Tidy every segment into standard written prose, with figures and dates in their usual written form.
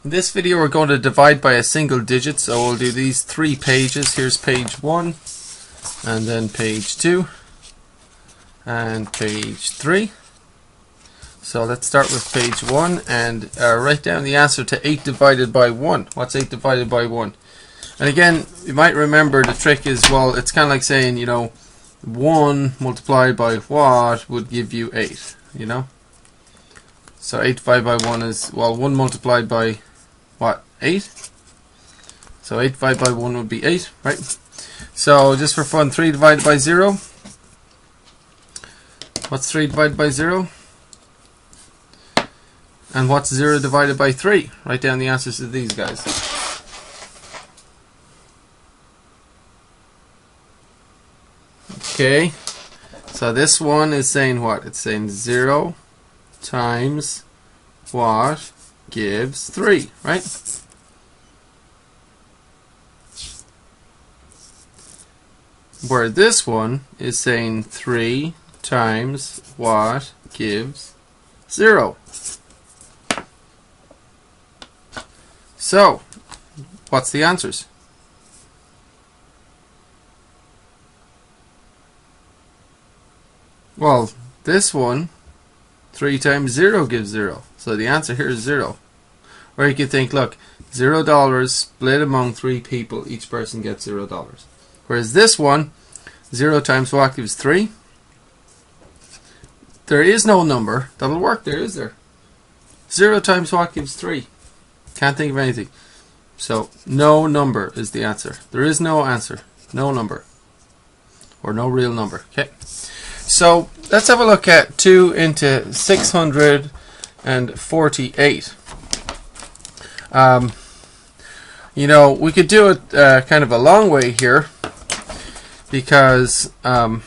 In this video we're going to divide by a single digit, so we'll do these 3 pages. Here's page 1, and then page 2, and page 3. So let's start with page 1 and write down the answer to 8 divided by 1. What's 8 divided by 1? And again, you might remember the trick is, well, it's kind of like saying, 1 multiplied by what would give you 8, So 8 divided by 1 is, well, 1 multiplied by what? 8? So 8 divided by 1 would be 8, right? So just for fun, 3 divided by 0. What's 3 divided by 0? And what's 0 divided by 3? Write down the answers to these guys. Okay, so this one is saying what? It's saying 0 times what gives 3, right? Where this one is saying 3 times what gives 0. So, what's the answers? Well, this one, 3 times 0 gives 0. So the answer here is 0. Or you could think, look, $0 split among 3 people, each person gets $0. Whereas this one, 0 times what gives 3? There is no number that'll work there, is there? 0 times what gives 3? Can't think of anything. So no number is the answer. There is no answer. No number. Or no real number. Okay. So let's have a look at 2 into 648. We could do it kind of a long way here because, well,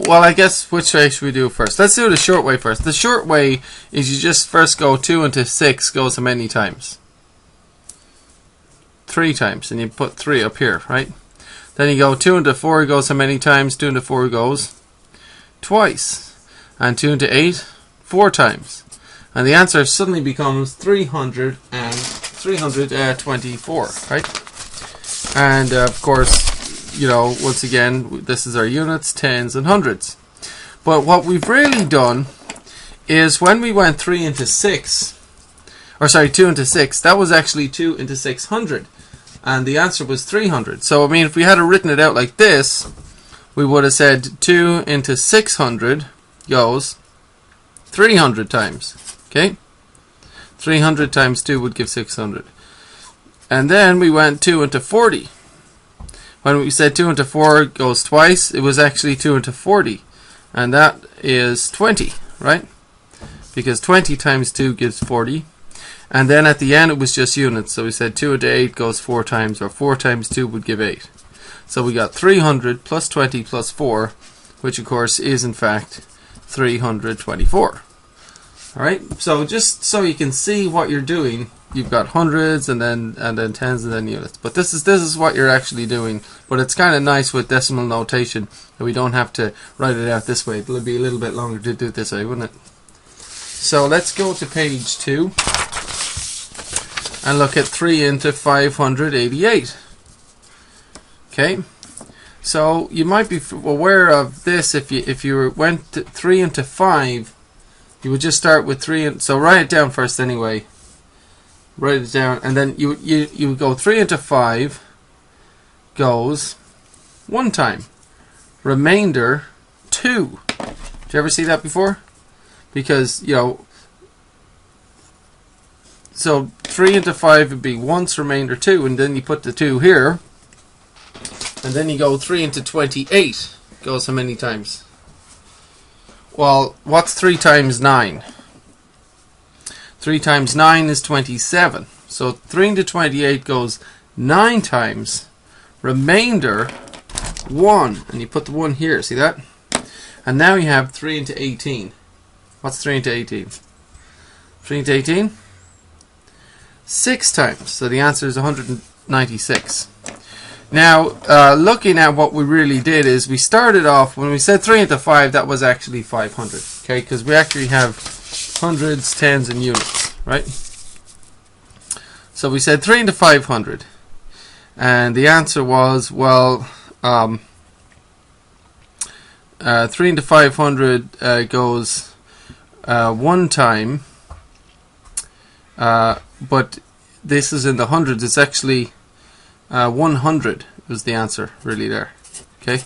I guess which way should we do first? Let's do the short way first. The short way is you just first go 2 into 6 goes how many times? 3 times, and you put 3 up here, right? Then you go 2 into 4 goes how many times? 2 into 4 goes twice. And 2 into 8, 4 times. And the answer suddenly becomes 324, right? And of course, once again, this is our units, tens and hundreds. But what we've really done is when we went 2 into 6, that was actually 2 into 600. And the answer was 300. So, I mean, if we had written it out like this, we would have said 2 into 600 goes 300 times. Okay? 300 times 2 would give 600. And then we went 2 into 40. When we said 2 into 4 goes twice, it was actually 2 into 40. And that is 20, right? Because 20 times 2 gives 40. And then at the end it was just units. So we said 2 into 8 goes 4 times, or 4 times 2 would give 8. So we got 300 plus 20 plus 4, which of course is in fact 324. Alright, so just so you can see what you're doing, you've got hundreds and then tens and then units. But this is what you're actually doing. But it's kind of nice with decimal notation that we don't have to write it out this way. It'll be a little bit longer to do it this way, wouldn't it? So let's go to page 2 and look at 3 into 588. Okay, so you might be aware of this if you went to 3 into 5, you would just start with 3. So write it down first anyway. Write it down, and then you would go 3 into 5 goes 1 time. Remainder 2. Did you ever see that before? Because so 3 into 5 would be once, remainder 2, and then you put the 2 here, and then you go 3 into 28 goes how many times? Well, what's 3 times 9? 3 times 9 is 27. So 3 into 28 goes 9 times. Remainder 1, and you put the 1 here. See that? And now you have 3 into 18. What's 3 into 18? 3 into 18? 6 times. So the answer is 196. Now, looking at what we really did is we started off, when we said 3 into 5, that was actually 500. Okay, because we actually have hundreds, tens, and units, right? So we said 3 into 500. And the answer was, well, 3 into 500 goes one time. But this is in the hundreds. It's actually 100 was the answer really there. Okay.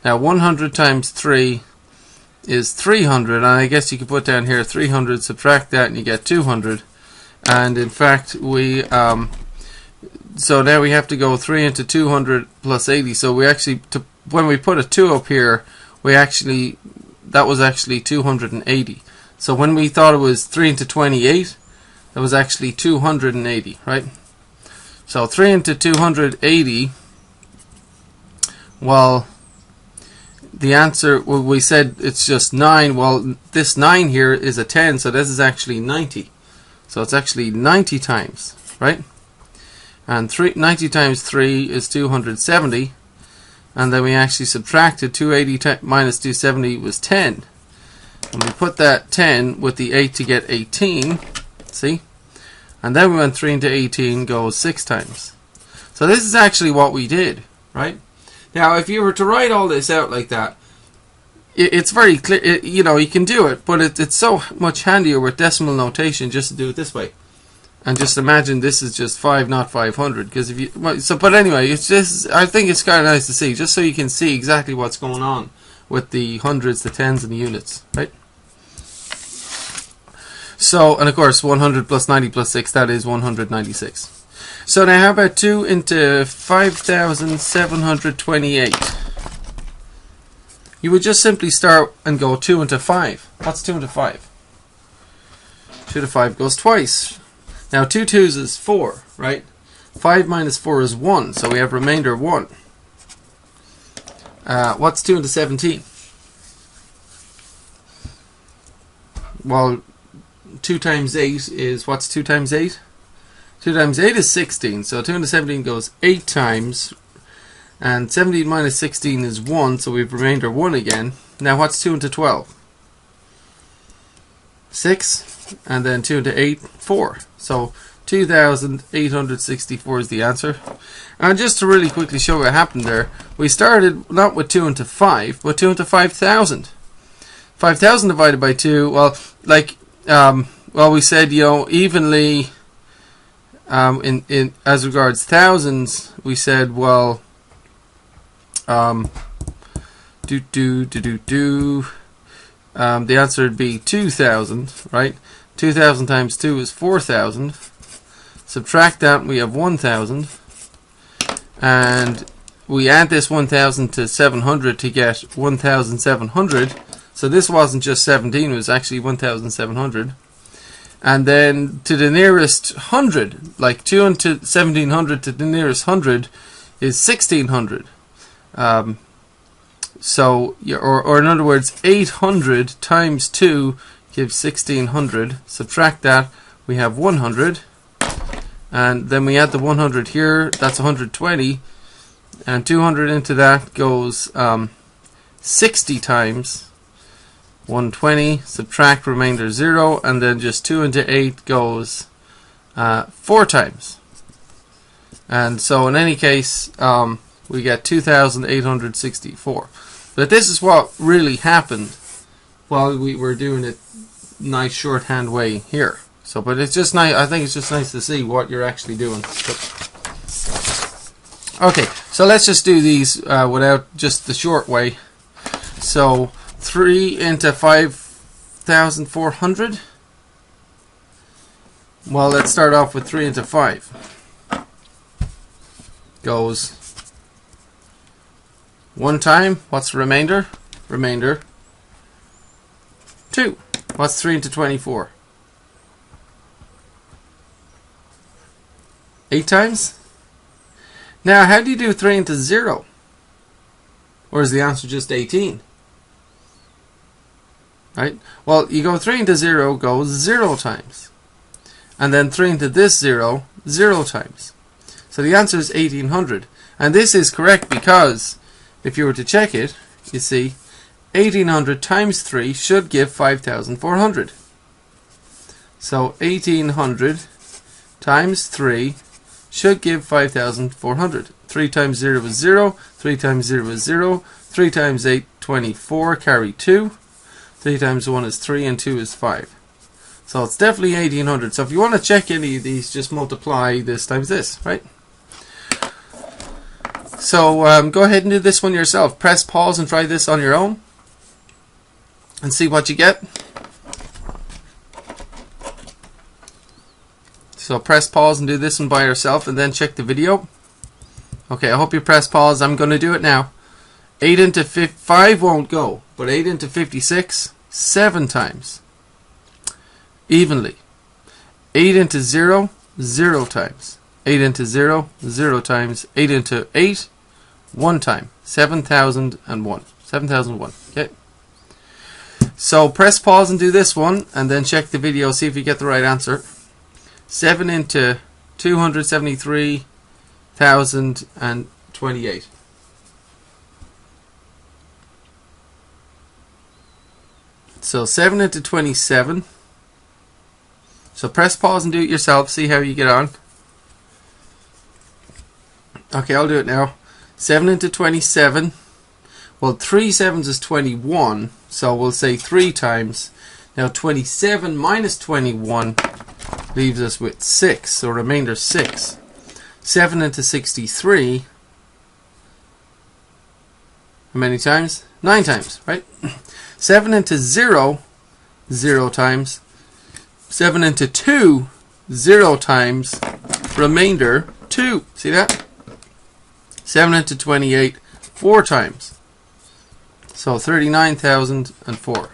Now 100 times 3 is 300, and I guess you could put down here 300, subtract that, and you get 200. And in fact, we so now we have to go 3 into 200 plus 80. So we actually, when we put a 2 up here, that was actually 280. So when we thought it was 3 into 28, that was actually 280, right? So 3 into 280, well, the answer, well, we said it's just 9. Well, this 9 here is a 10, so this is actually 90. So it's actually 90 times, right? And 90 times 3 is 270. And then we actually subtracted 280 minus 270 was 10. And we put that 10 with the 8 to get 18. See? And then we went 3 into 18 goes 6 times. So this is actually what we did, right? Now, if you were to write all this out like that, it's very clear. You know, you can do it, but it's so much handier with decimal notation just to do it this way. And just imagine this is just 5, not 500. Because if you, well, so, but anyway, it's just, I think it's kind of nice to see, just so you can see exactly what's going on with the hundreds, the tens, and the units, right? So, and of course, 100 plus 90 plus 6, that is 196. So now how about 2 into 5,728? You would just simply start and go 2 into 5. What's 2 into 5? 2 to 5 goes twice. Now 2 twos is 4, right? 5 minus 4 is 1, so we have remainder 1. What's 2 into 17? Well, 2 times 8 is, what's 2 times 8? 2 times 8 is 16, so 2 into 17 goes 8 times, and 17 minus 16 is 1, so we've remainder 1 again. Now what's 2 into 12? 6, and then 2 into 8, 4. So 2,864 is the answer. And just to really quickly show what happened there, we started not with 2 into 5, but 2 into 5,000. 5,000 divided by 2, well, like, well, we said, you know, evenly, in as regards thousands, we said, well, the answer would be 2,000, right? 2,000 times 2 is 4,000. Subtract that, we have 1,000. And we add this 1,000 to 700 to get 1,700. So this wasn't just 17, it was actually 1,700. And then to the nearest 100, like 2 into 1,700 to the nearest 100 is 1,600. So, or in other words, 800 times 2 gives 1,600. Subtract that, we have 100. And then we add the 100 here, that's 120. And 200 into that goes 60 times 120. Subtract remainder 0. And then just 2 into 8 goes 4 times. And so in any case, we get 2,864. But this is what really happened while we were doing it nice shorthand way here. So, but it's just nice. I think it's just nice to see what you're actually doing. Okay, so let's just do these without just the short way. So 3 into 5,400. Well, let's start off with 3 into 5. Goes 1 time. What's the remainder? Remainder 2. What's 3 into 24? 8 times? Now, how do you do 3 into 0? Or is the answer just 18? Right? Well, you go 3 into 0 goes 0 times. And then 3 into this 0, 0 times. So the answer is 1,800. And this is correct because if you were to check it, you see 1,800 times 3 should give 5,400. So 1,800 times 3 should give 5,400. 3 times 0 is 0, 3 times 0 is 0, 3 times 8, 24, carry 2, 3 times 1 is 3, and 2 is 5. So it's definitely 1800. So if you want to check any of these, just multiply this times this, right? So go ahead and do this one yourself. Press pause and try this on your own and see what you get. So press pause and do this one by yourself and then check the video. Okay, I hope you press pause. I'm going to do it now. 8 into 5 won't go, but 8 into 56, 7 times. Evenly. 8 into 0, 0 times. 8 into 0, 0 times. 8 into 8, 1 time. 7,001. 7,001. Okay. So press pause and do this one, and then check the video, see if you get the right answer. 7 into 273,028. So 7 into 27. So press pause and do it yourself, see how you get on. Okay, I'll do it now. 7 into 27. Well, 3 sevens is 21, so we'll say 3 times. Now 27 minus 21 leaves us with 6, so remainder 6. 7 into 63. How many times? 9 times, right? 7 into 0, 0 times. 7 into 2, 0 times. Remainder 2. See that? 7 into 28, 4 times. So 39,004.